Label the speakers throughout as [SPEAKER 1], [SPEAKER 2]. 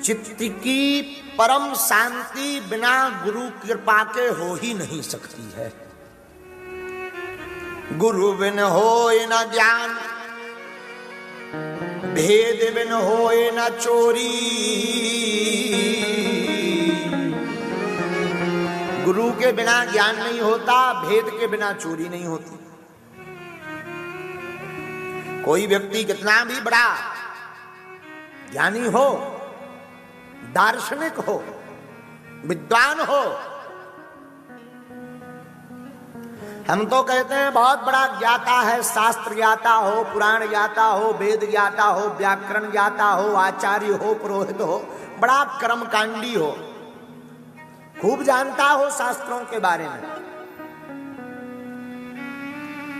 [SPEAKER 1] चित्त की परम शांति बिना गुरु कृपा के हो ही नहीं सकती है। गुरु बिन होए न ज्ञान, भेद बिन होए न चोरी। गुरु के बिना ज्ञान नहीं होता, भेद के बिना चोरी नहीं होती। कोई व्यक्ति कितना भी बड़ा ज्ञानी हो, दार्शनिक हो, विद्वान हो, हम तो कहते हैं बहुत बड़ा ज्ञाता है, शास्त्र ज्ञाता हो, पुराण ज्ञाता हो, वेद ज्ञाता हो, व्याकरण ज्ञाता हो, आचार्य हो, पुरोहित हो, बड़ा कर्मकांडी हो, खूब जानता हो शास्त्रों के बारे में।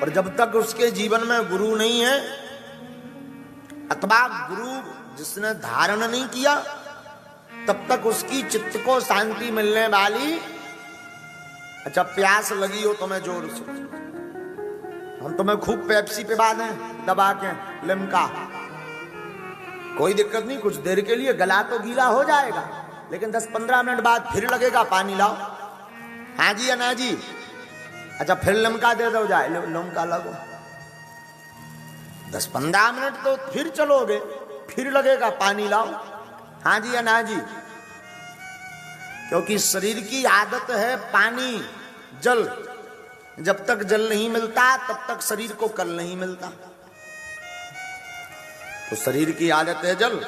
[SPEAKER 1] और जब तक उसके जीवन में गुरु नहीं है, अथवा गुरु जिसने धारण नहीं किया, तब तक उसकी चित्त को शांति मिलने वाली, अच्छा प्यास लगी हो तुम्हें जोर से, हम तुम्हें खूब पेप्सी पिला दें दबा के, लिम्का, कोई दिक्कत नहीं, कुछ देर के लिए गला तो गीला हो जाएगा, लेकिन 10-15 मिनट बाद फिर लगेगा पानी लाओ, हाँ जी या ना जी, अच्छा फिर लिम्का दे दो, जाए लिम्का लगो, 10-15 मिनट तो फिर चलोगे, फिर लगेगा पानी लाओ, हाँ जी या ना जी। क्योंकि शरीर की आदत है पानी, जल, जब तक जल नहीं मिलता तब तक शरीर को कल नहीं मिलता। तो शरीर की आदत है जल।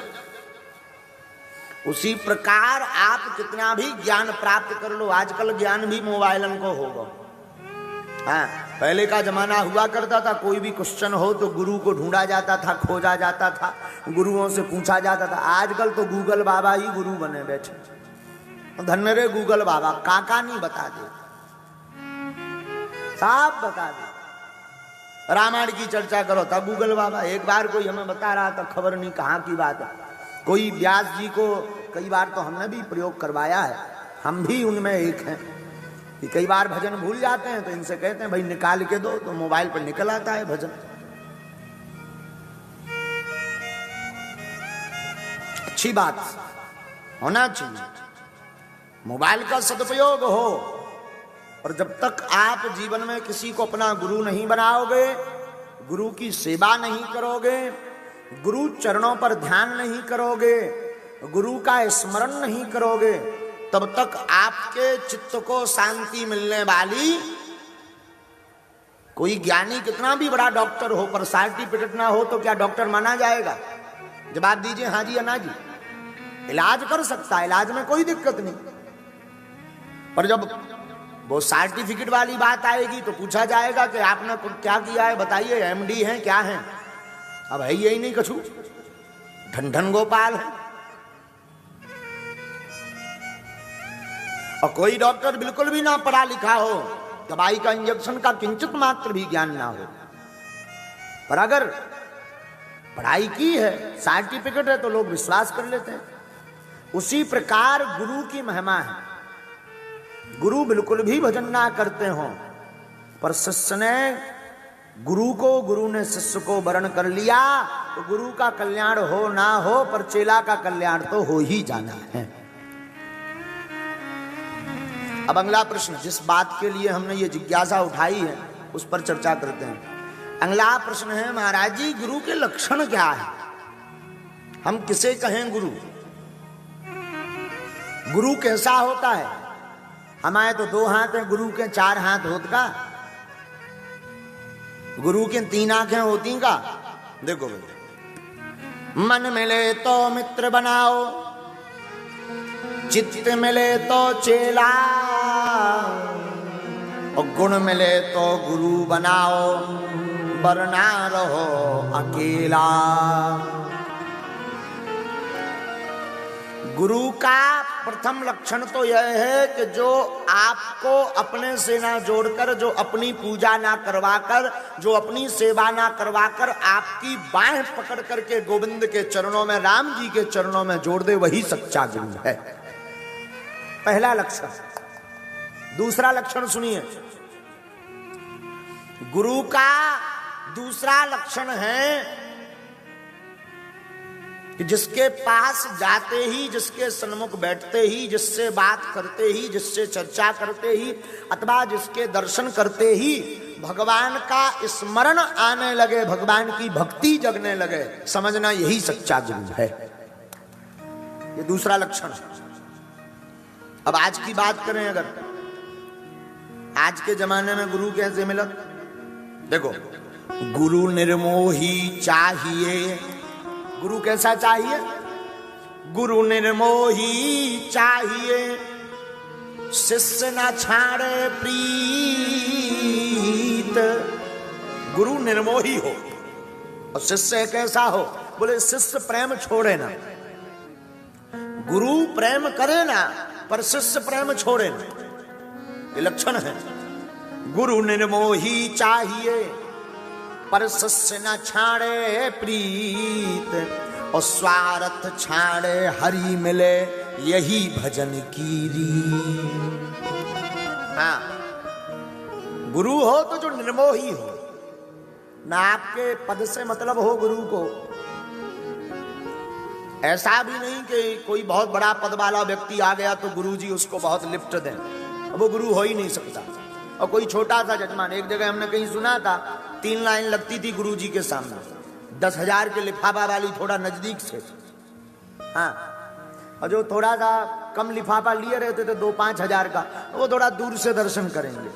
[SPEAKER 1] उसी प्रकार आप कितना भी ज्ञान प्राप्त कर लो, आजकल ज्ञान भी मोबाइलन को होगा। हाँ, पहले का जमाना हुआ करता था, कोई भी क्वेश्चन हो तो गुरु को ढूंढा जाता था, खोजा जाता था, गुरुओं से पूछा जाता था। आजकल तो गूगल बाबा ही गुरु बने बैठे। धन्य रे गूगल बाबा, काका नहीं बता दे, साफ बता दे। रामायण की चर्चा करो था गूगल बाबा, एक बार कोई हमें बता रहा था, खबर नहीं कहाँ की बात है, कोई व्यास जी को कई बार तो हमने भी प्रयोग करवाया है, हम भी उनमें एक हैं कि कई बार भजन भूल जाते हैं, तो इनसे कहते हैं भाई निकाल के दो, तो मोबाइल पर निकल आता है भजन। अच्छी बात होना चाहिए, मोबाइल का सदुपयोग हो। और जब तक आप जीवन में किसी को अपना गुरु नहीं बनाओगे, गुरु की सेवा नहीं करोगे, गुरु चरणों पर ध्यान नहीं करोगे, गुरु का स्मरण नहीं करोगे, तब तक आपके चित्त को शांति मिलने वाली, कोई ज्ञानी कितना भी बड़ा डॉक्टर हो पर सर्टिफिकेट ना हो तो क्या डॉक्टर माना जाएगा? जवाब दीजिए हाँ जी या ना जी। इलाज कर सकता है, इलाज में कोई दिक्कत नहीं, पर जब वो सर्टिफिकेट वाली बात आएगी तो पूछा जाएगा कि आपने क्या किया है, बताइए, एमडी हैं क्या हैं? अब है यही नहीं कछु, ढन गोपाल है। और कोई डॉक्टर बिल्कुल भी ना पढ़ा लिखा हो, दवाई का इंजेक्शन का किंचित मात्र भी ज्ञान ना हो, पर अगर पढ़ाई की है, सर्टिफिकेट है, तो लोग विश्वास कर लेते हैं। उसी प्रकार गुरु की महिमा है। गुरु बिल्कुल भी भजन ना करते हो, पर शिष्य ने गुरु ने शिष्य को वरण कर लिया, तो गुरु का कल्याण हो ना हो, पर चेला का कल्याण तो हो ही जाना है। अब अगला प्रश्न, जिस बात के लिए हमने ये जिज्ञासा उठाई है उस पर चर्चा करते हैं। अगला प्रश्न है, महाराज जी गुरु के लक्षण क्या है? हम किसे कहें गुरु? गुरु कैसा होता है? हमारे तो 2 हाथ हैं, गुरु के 4 हाथ होत का? गुरु के 3 आंखें होती का? देखो, मन मिले तो मित्र बनाओ, चित्त मिले तो चेला, और गुण मिले तो गुरु बनाओ, वरना रहो अकेला। गुरु का प्रथम लक्षण तो यह है कि जो आपको अपने से ना जोड़कर, जो अपनी पूजा ना करवाकर, जो अपनी सेवा ना करवाकर आपकी बाहें पकड़ करके गोविंद के चरणों में, राम जी के चरणों में जोड़ दे, वही सच्चा गुरु है। पहला लक्षण। दूसरा लक्षण सुनिए, गुरु का दूसरा लक्षण है कि जिसके पास जाते ही, जिसके सन्मुख बैठते ही, जिससे बात करते ही, जिससे चर्चा करते ही अथवा जिसके दर्शन करते ही भगवान का स्मरण आने लगे, भगवान की भक्ति जगने लगे, समझना यही सच्चा गुरु है। ये दूसरा लक्षण है। अब आज की बात करें, अगर आज के जमाने में गुरु कैसे मिला, देखो, गुरु निर्मोही चाहिए। गुरु कैसा चाहिए? गुरु निर्मोही चाहिए, शिष्य न छाड़े प्रीत। गुरु निर्मोही हो और शिष्य कैसा हो? बोले शिष्य प्रेम छोड़े ना, गुरु प्रेम करे ना, पर शिष्य प्रेम छोड़े ना। ये लक्षण है। गुरु निर्मोही चाहिए पर शिष्य न छाड़े प्रीत, और स्वार्थ छाड़े हरि मिले यही भजन की रीत। हाँ, गुरु हो तो जो निर्मोही हो ना, आपके पद से मतलब हो गुरु को। ऐसा भी नहीं कि कोई बहुत बड़ा पद वाला व्यक्ति आ गया तो गुरु जी उसको बहुत लिफ्ट दें, वो गुरु हो ही नहीं सकता। और कोई छोटा सा जजमान, एक जगह हमने कहीं सुना था, 3 लाइन लगती थी गुरु जी के सामने, 10,000 के लिफाफा वाली थोड़ा नजदीक से। हाँ, और जो थोड़ा सा कम लिफाफा लिए रहते थे 2-5 हजार का, वो थोड़ा दूर से दर्शन करेंगे।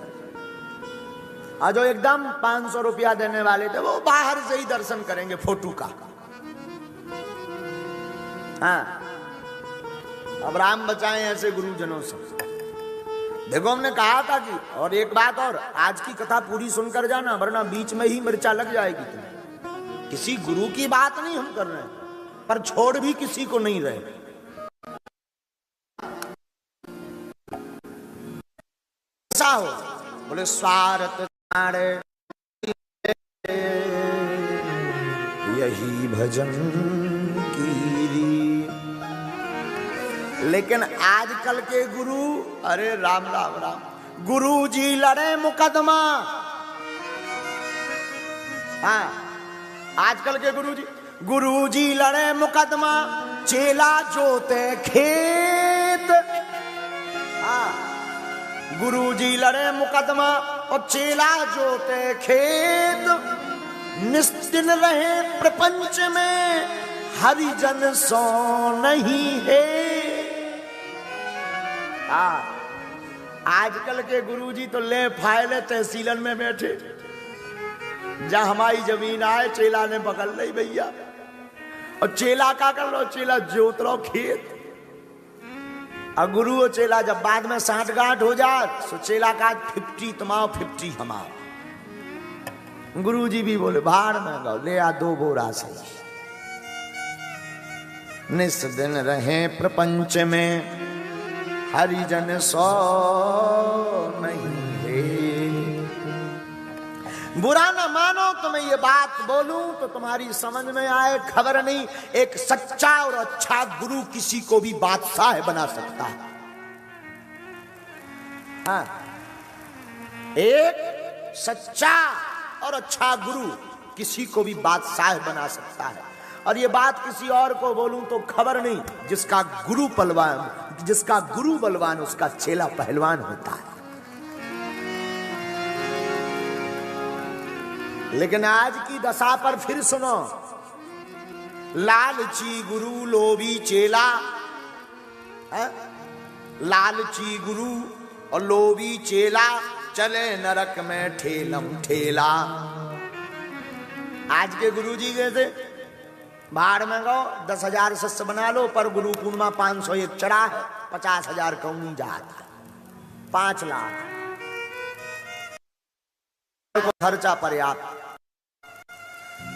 [SPEAKER 1] और जो एकदम 500 रुपया देने वाले थे, वो बाहर से ही दर्शन करेंगे फोटो का। हाँ, अब राम बचाएं ऐसे गुरुजनों से। देखो, हमने कहा था कि, और एक बात और, आज की कथा पूरी सुनकर जाना, वरना बीच में ही मिर्चा लग जाएगी तुम्हें। किसी गुरु की बात नहीं हम कर रहे हैं, पर छोड़ भी किसी को नहीं रहे। ऐसा हो, बोले स्वार्थ छाड़े यही भजन की रीत। लेकिन आजकल के गुरु, अरे राम राम राम, गुरु जी लड़े मुकदमा। हाँ, आजकल के गुरु जी लड़े मुकदमा, चेला जोते खेत। हाँ, गुरु जी लड़े मुकदमा और चेला जोते खेत, निस्दिन रहे प्रपंच में हरिजन सो नहीं है। आजकल के गुरुजी तो ले फायले तहसीलन में बैठे, जहां हमारी जमीन आए चेला ने पकड़ ली भैया, और चेला का कर लो, चेला जोत लो खेत। और गुरु और चेला जब बाद में साठगांठ हो जाए तो चेला का 50 तुम्हारा 50 हमारा। गुरुजी भी बोले भाड़ में गो, ले आ 2 बोरा से। निस दिन रहे प्रपंच में हरिजन सो नहीं है। बुरा न मानो तो मैं ये बात बोलूं तो तुम्हारी समझ में आए, खबर नहीं। एक सच्चा और अच्छा गुरु किसी को भी बादशाह बना सकता है। हाँ, एक सच्चा और अच्छा गुरु किसी को भी बादशाह बना सकता है। और ये बात किसी और को बोलूं तो खबर नहीं, जिसका गुरु बलवान उसका चेला पहलवान होता है। लेकिन आज की दशा पर फिर सुनो, लालची गुरु लोभी चेला। लालची गुरु और लोभी चेला चले नरक में ठेलम ठेला। आज के गुरु जी जैसे भाड़ में गो 10,000 शिष्य बना लो, पर गुरु पूर्णिमा 501 चढ़ा है, 50,000 कौनी जाता, 5 लाख खर्चा पर्याप्त।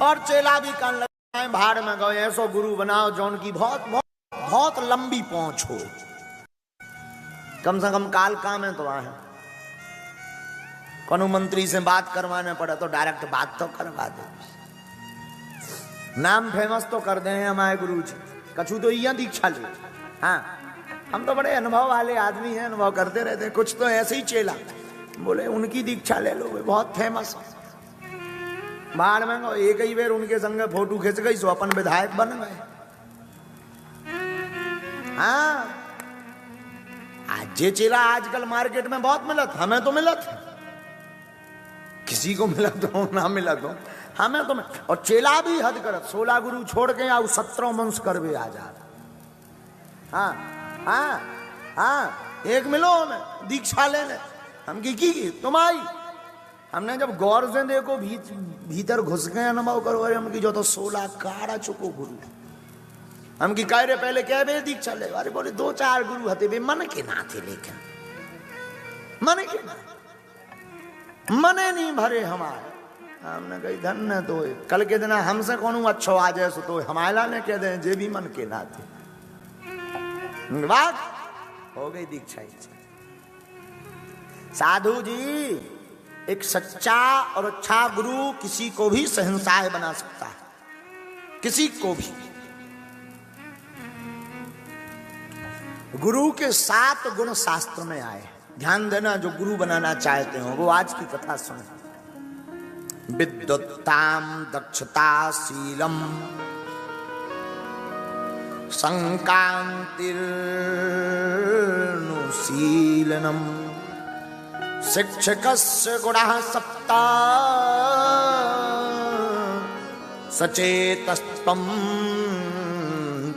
[SPEAKER 1] और चेला भी कान लगाए भाड़ में गए, ऐसो गुरु बनाओ जौन की बहुत बहुत बहुत लंबी पहुंच हो। कम से कम काल काम है तो वहां है। कोनो मंत्री से बात करवाने पड़े तो डायरेक्ट बात तो करवा दो। नाम फेमस तो कर दे हमारे गुरु जी, कछु तो यहाँ दीक्षा ले। हाँ, हम तो बड़े अनुभव वाले आदमी हैं, अनुभव करते रहते हैं। कुछ तो ऐसे ही चेला बोले उनकी दीक्षा ले लो, वे बहुत फेमस। बाढ़ में एक ही बेर उनके संग फोटो खिंच गई सो अपन विधायक बन गए। हाँ, आज ये चेला आजकल मार्केट में बहुत मिलत, हमें तो मिलत, किसी को मिला तो ना मिला तो हमें तो और चेला भी हद करत, 16 गुरु छोड़ के आओ 17 वंश करवे आजाद। हाँ हाँ हाँ, एक मिलो हमें दीक्षा लेने, हम की तुम आई, हमने जब गौर से देखो भीतर घुस गए अनुभव करो, अरे हम की जो तो 16 काड़ा चुको गुरु, हम की कह रहे पहले क्या बे दीक्षा ले, अरे बोले 2-4 गुरु हते बे मन के ना थे, लेकिन मन के ना मने नहीं भरे हमारे। हमने कही धन्य तो कल के दिन हमसे कौन अच्छो आ जाए सो तो हमारा ने कह दे जे भी मन के ना थे, बात हो गई दीक्षा। साधु जी, एक सच्चा और अच्छा गुरु किसी को भी शहंशाह बना सकता है, किसी को भी। गुरु के 7 गुण शास्त्र में आए, ध्यान देना जो गुरु बनाना चाहते हो वो आज की कथा सुने। विद्वत्ताम दक्षता शीलम संकांतिर्नुशीलनम शिक्षकस्य गुणः 7 सचेतस्त्वं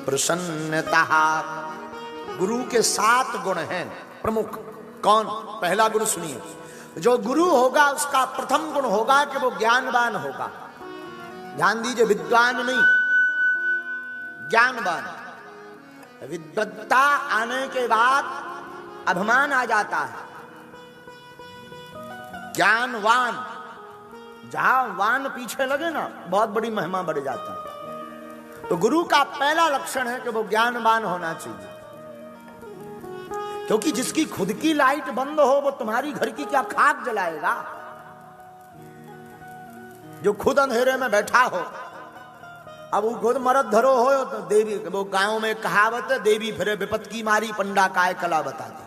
[SPEAKER 1] प्रसन्नतः। गुरु के 7 गुण हैं प्रमुख। कौन? पहला गुण सुनिए, जो गुरु होगा उसका प्रथम गुण होगा कि वो ज्ञानवान होगा। ध्यान दीजिए, विद्वान नहीं, ज्ञानवान। विद्वत्ता आने के बाद अभिमान आ जाता है। ज्ञानवान, जहां वान पीछे लगे ना बहुत बड़ी महिमा बढ़ जाता है। तो गुरु का पहला लक्षण है कि वो ज्ञानवान होना चाहिए, क्योंकि जिसकी खुद की लाइट बंद हो वो तुम्हारी घर की क्या खाक जलाएगा। जो खुद अंधेरे में बैठा हो, अब वो खुद मरद धरो हो तो देवी, वो गांव में कहावत है, देवी फिरे विपत की मारी पंडा काय कला बता दे।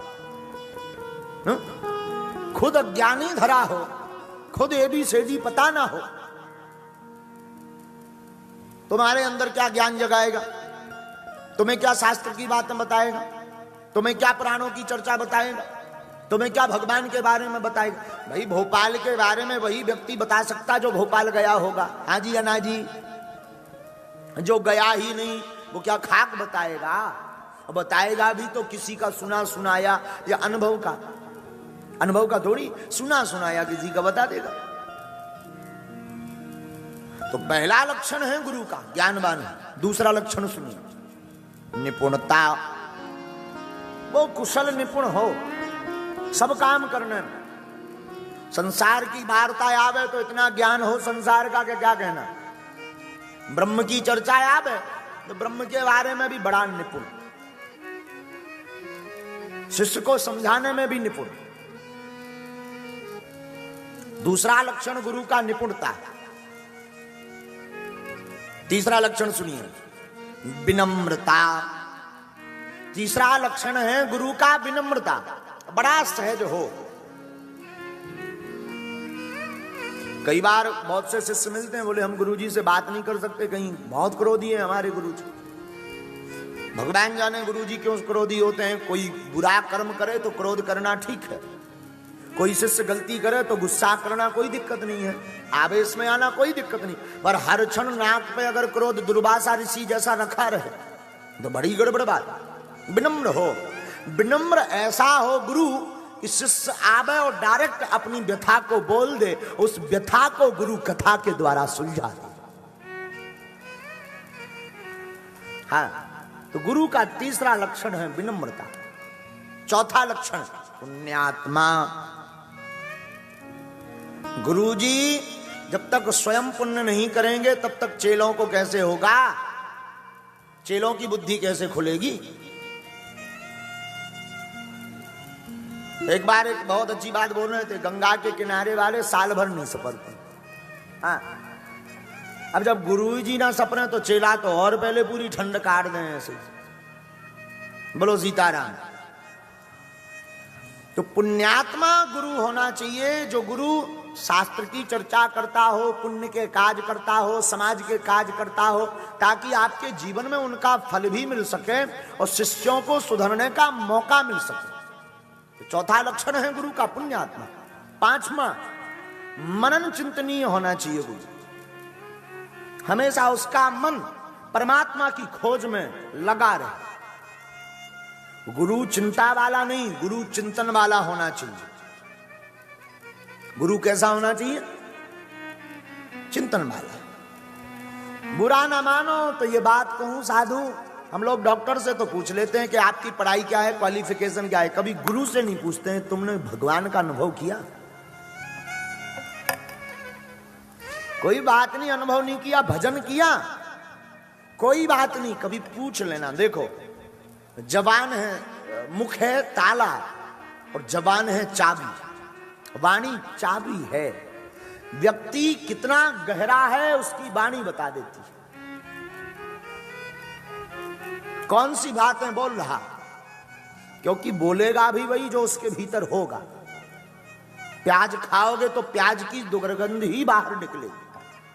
[SPEAKER 1] खुद अज्ञानी धरा हो, खुद ABCD पता ना हो, तुम्हारे अंदर क्या ज्ञान जगाएगा? तुम्हें क्या शास्त्र की बातें बताएगा? तुम्हें क्या पुराणों की चर्चा बताएगा? तुम्हें क्या भगवान के बारे में बताएगा? भाई भोपाल के बारे में वही व्यक्ति बता सकता जो भोपाल गया होगा। हाँ जी या ना जी? जो गया ही नहीं वो क्या खाक बताएगा? बताएगा भी तो किसी का सुना सुनाया या अनुभव का, अनुभव का थोड़ी, सुना सुनाया किसी का बता देगा। तो पहला लक्षण है गुरु का ज्ञानवान है। दूसरा लक्षण सुनिए, निपुणता। वो कुशल निपुण हो सब काम करने में। संसार की वार्ता आवे तो इतना ज्ञान हो संसार का क्या कहना। ब्रह्म की चर्चा आवे तो ब्रह्म के बारे में भी बड़ा निपुण, शिष्य को समझाने में भी निपुण। दूसरा लक्षण गुरु का निपुणता है। तीसरा लक्षण सुनिए, विनम्रता। तीसरा लक्षण है गुरु का विनम्रता, बड़ा सहज हो। कई बार बहुत से शिष्य मिलते हैं, बोले हम गुरुजी से बात नहीं कर सकते, कहीं बहुत क्रोधी है हमारे गुरुजी। भगवान जाने गुरुजी क्यों क्रोधी होते हैं। कोई बुरा कर्म करे तो क्रोध करना ठीक है, कोई शिष्य गलती करे तो गुस्सा करना कोई दिक्कत नहीं है, आवेश में आना कोई दिक्कत नहीं। पर हर क्षण नाक पे अगर क्रोध दुर्वासा ऋषि जैसा रखा रहे तो बड़ी गड़बड़ बात। विनम्र हो, विनम्र ऐसा हो गुरु कि शिष्य आवे और डायरेक्ट अपनी व्यथा को बोल दे, उस व्यथा को गुरु कथा के द्वारा सुलझा दे। हाँ, तो गुरु का तीसरा लक्षण है विनम्रता। चौथा लक्षण पुण्यात्मा। गुरुजी जब तक स्वयं पुण्य नहीं करेंगे तब तक चेलों को कैसे होगा, चेलों की बुद्धि कैसे खुलेगी। एक बार एक बहुत अच्छी बात बोल रहे थे, गंगा के किनारे वाले साल भर नहीं सपरते। हाँ, अब जब गुरुजी ना सपरे तो चेला तो और पहले पूरी ठंड काट दें ऐसे। बोलो सीताराम। तो पुण्यात्मा गुरु होना चाहिए, जो गुरु शास्त्र की चर्चा करता हो, पुण्य के काज करता हो, समाज के काज करता हो, ताकि आपके जीवन में उनका फल भी मिल सके और शिष्यों को सुधरने का मौका मिल सके। तो चौथा लक्षण है गुरु का पुण्यात्मा। पांचवा, मनन चिंतनीय होना चाहिए गुरु। हमेशा उसका मन परमात्मा की खोज में लगा रहे। गुरु चिंता वाला नहीं, गुरु चिंतन वाला होना चाहिए। गुरु कैसा होना चाहिए? चिंतन वाला। बुरा ना मानो तो ये बात कहूं साधु, हम लोग डॉक्टर से तो पूछ लेते हैं कि आपकी पढ़ाई क्या है, क्वालिफिकेशन क्या है, कभी गुरु से नहीं पूछते हैं तुमने भगवान का अनुभव किया? कोई बात नहीं, अनुभव नहीं किया, भजन किया, कोई बात नहीं, कभी पूछ लेना। देखो, जबान है, मुख है ताला और जबान है चाबी, वाणी चाबी है। व्यक्ति कितना गहरा है उसकी वाणी बता देती है। कौन सी बातें बोल रहा, क्योंकि बोलेगा भी वही जो उसके भीतर होगा। प्याज खाओगे तो प्याज की दुर्गंध ही बाहर निकलेगी,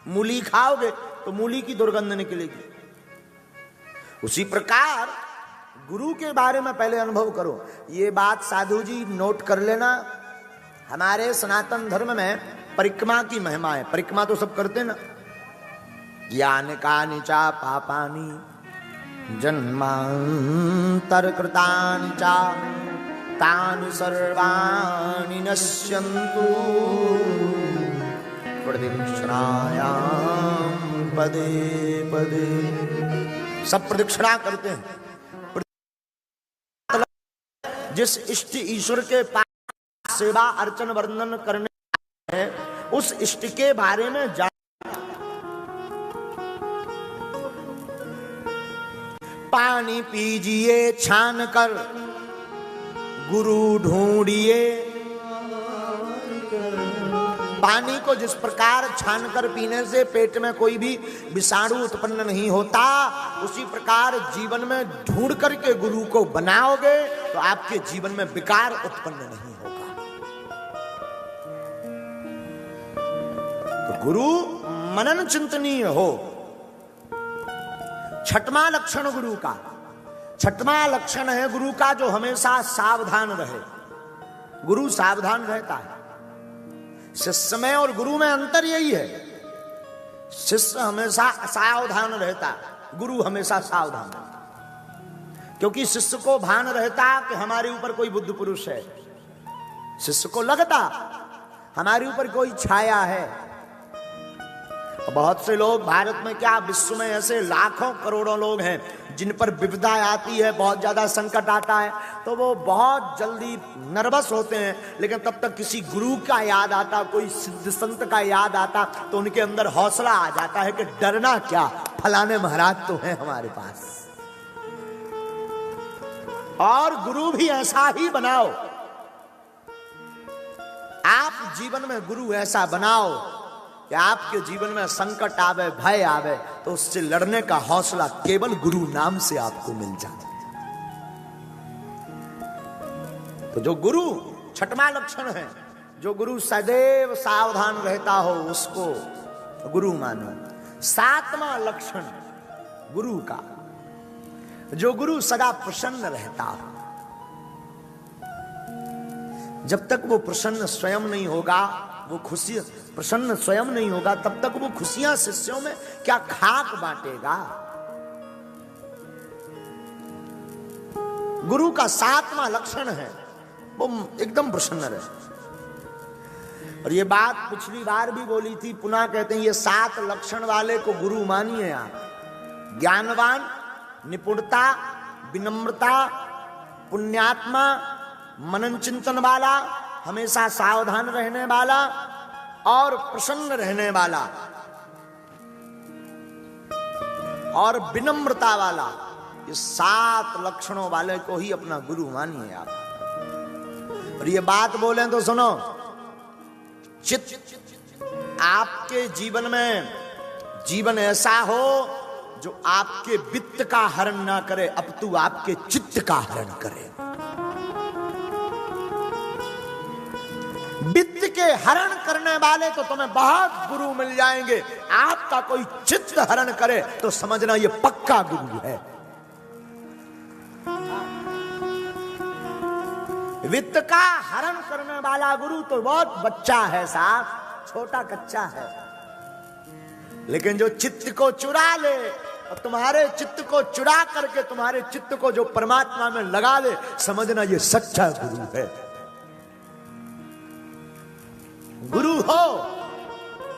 [SPEAKER 1] मूली खाओगे तो मूली की दुर्गंध निकलेगी। उसी प्रकार गुरु के बारे में पहले अनुभव करो। ये बात साधु जी नोट कर लेना। हमारे सनातन धर्म में परिक्रमा की महिमा है। परिक्रमा तो सब करते ना। यानि कानि चा पापानि जन्मांतर कृतानि चा तानि सर्वाणि नश्यन्तु प्रदक्षिणायां पदे पदे। सब प्रदक्षिणा करते हैं। जिस इष्ट ईश्वर के पास सेवा अर्चन वर्णन करने है, उस इष्ट के बारे में जान। पानी पीजिए छान कर, गुरु ढूंढिए। पानी को जिस प्रकार छान कर पीने से पेट में कोई भी विषाणु उत्पन्न नहीं होता, उसी प्रकार जीवन में ढूंढ करके गुरु को बनाओगे तो आपके जीवन में विकार उत्पन्न नहीं होगा। तो गुरु मनन चिंतनीय हो। छठवां लक्षण गुरु का, छठवां लक्षण है गुरु का जो हमेशा सावधान रहे। गुरु सावधान रहता है। शिष्य में और गुरु में अंतर यही है, शिष्य हमेशा असावधान रहता, गुरु हमेशा सावधान रहता। क्योंकि शिष्य को भान रहता कि हमारे ऊपर कोई बुद्ध पुरुष है, शिष्य को लगता हमारे ऊपर कोई छाया है। बहुत से लोग भारत में क्या विश्व में ऐसे लाखों करोड़ों लोग हैं जिन पर विपदा आती है, बहुत ज्यादा संकट आता है तो वो बहुत जल्दी नर्वस होते हैं, लेकिन तब तक किसी गुरु का याद आता, कोई सिद्ध संत का याद आता तो उनके अंदर हौसला आ जाता है कि डरना क्या, फलाने महाराज तो हैं हमारे पास। और गुरु भी ऐसा ही बनाओ। आप जीवन में गुरु ऐसा बनाओ कि आपके जीवन में संकट आवे, भय आवे तो उससे लड़ने का हौसला केवल गुरु नाम से आपको मिल जाए। तो जो गुरु, छठवां लक्षण है, जो गुरु सदैव सावधान रहता हो उसको गुरु मानो। सातवां लक्षण गुरु का, जो गुरु सदा प्रसन्न रहता हो। जब तक वो प्रसन्न स्वयं नहीं होगा, वो खुशी प्रसन्न स्वयं नहीं होगा, तब तक वो खुशियां शिष्यों में क्या खाक बांटेगा। गुरु का सातवां लक्षण है वो एकदम प्रसन्न रहे। और ये बात पिछली बार भी बोली थी, पुनः कहते हैं ये 7 लक्षण वाले को गुरु मानिए आप। ज्ञानवान, निपुणता, विनम्रता, पुण्यात्मा, मनन चिंतन वाला, हमेशा सावधान रहने वाला और प्रसन्न रहने वाला और विनम्रता वाला, ये 7 लक्षणों वाले को ही अपना गुरु मानिए आप। और ये बात बोलें तो सुनो, चित्त आपके जीवन में जीवन ऐसा हो जो आपके वित्त का हरण ना करे, अपितु आपके चित्त का हरण करे। वित्त के हरण करने वाले तो तुम्हें बहुत गुरु मिल जाएंगे, आपका कोई चित्त हरण करे तो समझना ये पक्का गुरु है। वित्त का हरण करने वाला गुरु तो बहुत बच्चा है साहब, छोटा कच्चा है, लेकिन जो चित्त को चुरा ले और तुम्हारे चित्त को चुरा करके तुम्हारे चित्त को जो परमात्मा में लगा दे, समझना ये सच्चा गुरु है। गुरु हो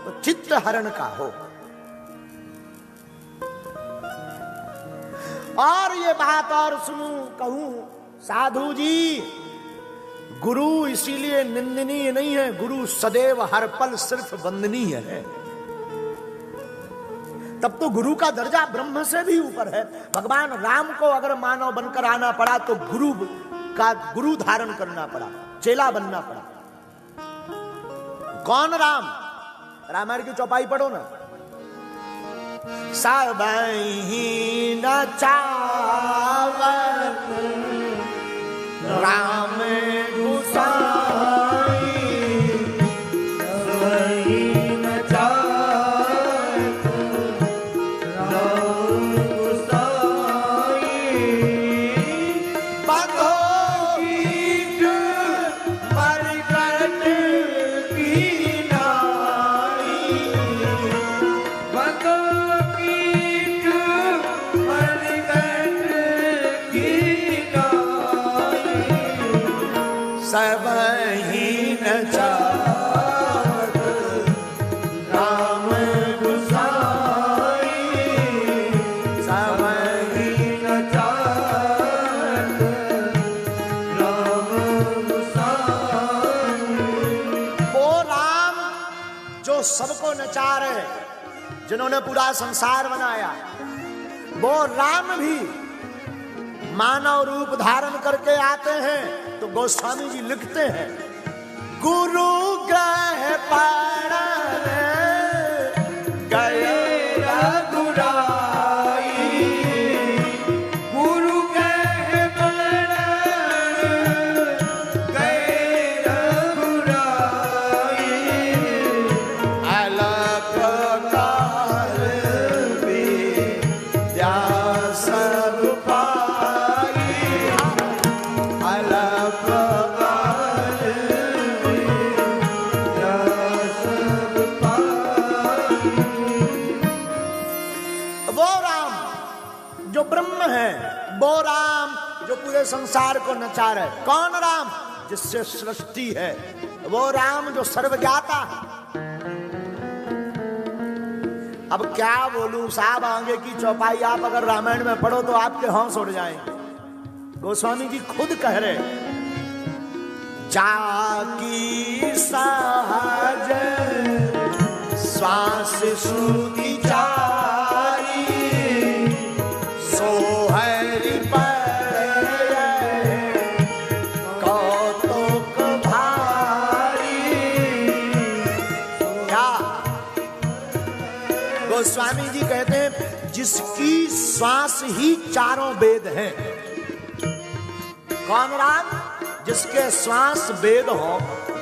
[SPEAKER 1] तो चित्त हरण का हो। और ये बात और सुनूं कहूं साधु जी, गुरु इसीलिए निंदनीय नहीं है, गुरु सदैव हर पल सिर्फ वंदनीय है। तब तो गुरु का दर्जा ब्रह्म से भी ऊपर है। भगवान राम को अगर मानव बनकर आना पड़ा तो गुरु धारण करना पड़ा, चेला बनना पड़ा। कौन राम? रामायण की चौपाई पढ़ो ना। सबहि न चावत राम गुसाई, सबहि न चावत राम गुसाई, बंधो कीट मरकट की नाई, बंधो कीट मरकट की नाई, सबहि न चावत राम गुसाई, सबहि न चावत राम गुसाई। वो राम जो सबको नचारे, जिन्होंने पूरा संसार बनाया, वो राम भी मानव रूप धारण करके आते हैं। तो गोस्वामी जी लिखते हैं, गुरु ग्रह पारण गए रघुराई, गुरु ग्रह पारण गए रघुराई, अलग काल विद्या सब पाई, अलग काल विद्या सब पाई। वो राम जो ब्रह्म है, वो राम जो पूरे संसार को नचा रहे। कौन राम? जिससे सृष्टि है, वो राम जो सर्वज्ञाता है। अब क्या बोलूं साहब, आगे की चौपाई आप अगर रामायण में पढ़ो तो आपके होश उड़ जाएंगे। गोस्वामी जी खुद कह रहे, जाकी सहज श्वास श्रुति चारी, सोहरि पड़े कौतुक भारी। क्या गोस्वामी जी कहते हैं, जिसकी श्वास ही चारों वेद हैं। कौन राम? जिसके श्वास वेद हो,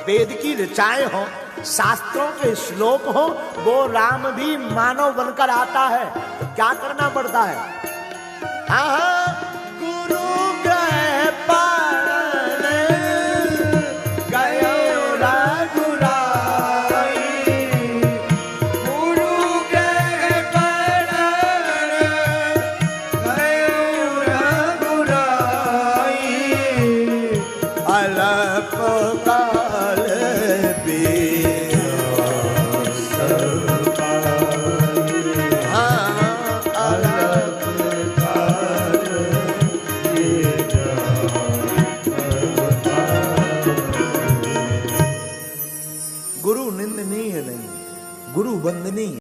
[SPEAKER 1] वेद की ऋचाएं हो, शास्त्रों के श्लोक हो, वो राम भी मानव बनकर आता है। तो क्या करना पड़ता है? गुरु ग्रह पारण गए रघुराई, गुरु ग्रह पारण गए रघुराई, अलप काल गुरु निंदनीय नहीं, गुरु वंदनीय।